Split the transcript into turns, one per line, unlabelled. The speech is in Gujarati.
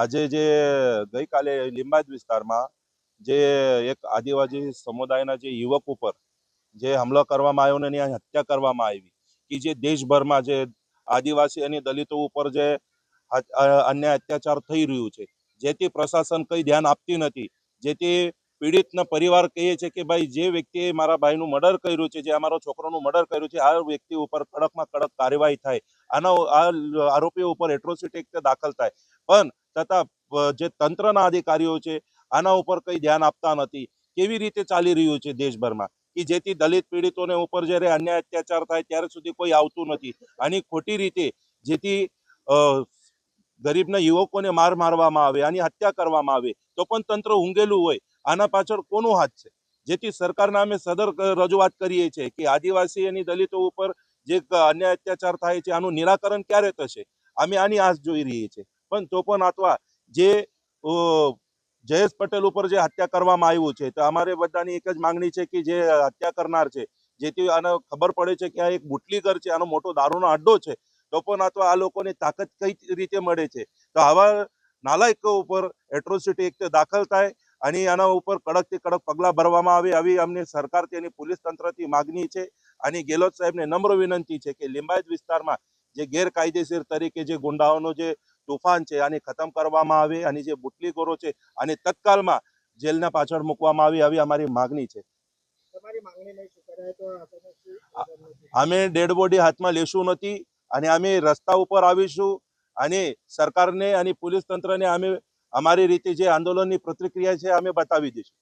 આજે જે ગઈકાલે લીંબાયત વિસ્તારમાં જે એક આદિવાસી સમુદાયના જે યુવક ઉપર જે હુમલો કરવામાં આવ્યો ને એની હત્યા કરવામાં આવી કે જે દેશભરમાં જે આદિવાસી અને દલિતો ઉપર જે અન્ય અત્યાચાર થઈ રહ્યું છે, જેથી પ્રશાસન કંઈ ધ્યાન આપતી નથી, જેથી પીડિતના પરિવાર કહે છે કે ભાઈ જે વ્યક્તિએ મારા ભાઈનું મર્ડર કર્યું છે, જે અમારો છોકરોનું મર્ડર કર્યું છે, આ વ્યક્તિ ઉપર કડકમાં કડક કાર્યવાહી થાય, આ આરોપીઓ ઉપર એટ્રોસિટી એક્ટ દાખલ થાય, પણ છતાં જે તંત્રના અધિકારીઓ છે આના ઉપર કંઈ ધ્યાન આપતા નથી. કેવી રીતે ચાલી રહ્યું છે દેશભરમાં કે જેથી દલિત પીડિતોને ઉપર જ્યારે અન્યાય અત્યાચાર થાય ત્યારે સુધી કોઈ આવતું નથી. આની ખોટી રીતે જેથી ગરીબના યુવકોને મારવામાં આવે, આની હત્યા કરવામાં આવે, તો પણ તંત્ર ઊંઘેલું હોય. આના પાછળ કોનો હાથ છે? જેથી સરકારના અમે સદર રજૂઆત કરીએ છીએ કે આદિવાસી અને દલિતો ઉપર જે અન્યાય અત્યાચાર થાય છે આનું નિરાકરણ ક્યારે થશે? અમે આની આશ જોઈ રહીએ છીએ. પણ તો પણ અથવા જે જયેશ પટેલ ઉપર જે હત્યા કરવામાં આવ્યું છે, તો અમારે બધાની એક જ માંગણી છે કે જે હત્યા કરનાર છે, જેથી આને ખબર પડે છે કે આ એક બુટલીગર છે, આનો મોટો દારૂનો અડ્ડો છે, તો પણ અથવા આ લોકોની તાકાત કઈ રીતે મળે છે? તો આવા નાલાયકો ઉપર એટ્રોસિટી એક્ટ દાખલ થાય અને આના ઉપર કડકથી કડક પગલાં ભરવામાં આવે, આવી અમને સરકારથી અને પોલીસ તંત્રથી માગણી છે. અને ગેહલોત સાહેબને નમ્ર વિનંતી છે કે લીંબાયત વિસ્તારમાં જે ગેરકાયદેસર તરીકે જે ગુંડાઓનો જે તોફાન છે આને ખતમ કરવામાં આવે અને જે બુટલીગોરો છે અને તત્કાલમાં જેલના પાછળ મૂકવામાં આવે, આવી અમારી માગણી છે. અમે ડેડ બોડી હાથમાં લેશું નથી અને અમે રસ્તા ઉપર આવીશું અને સરકારને અને પોલીસ તંત્રને અમે અમારી રીતે જે આંદોલનની પ્રતિક્રિયા છે અમે બતાવી દઈશું.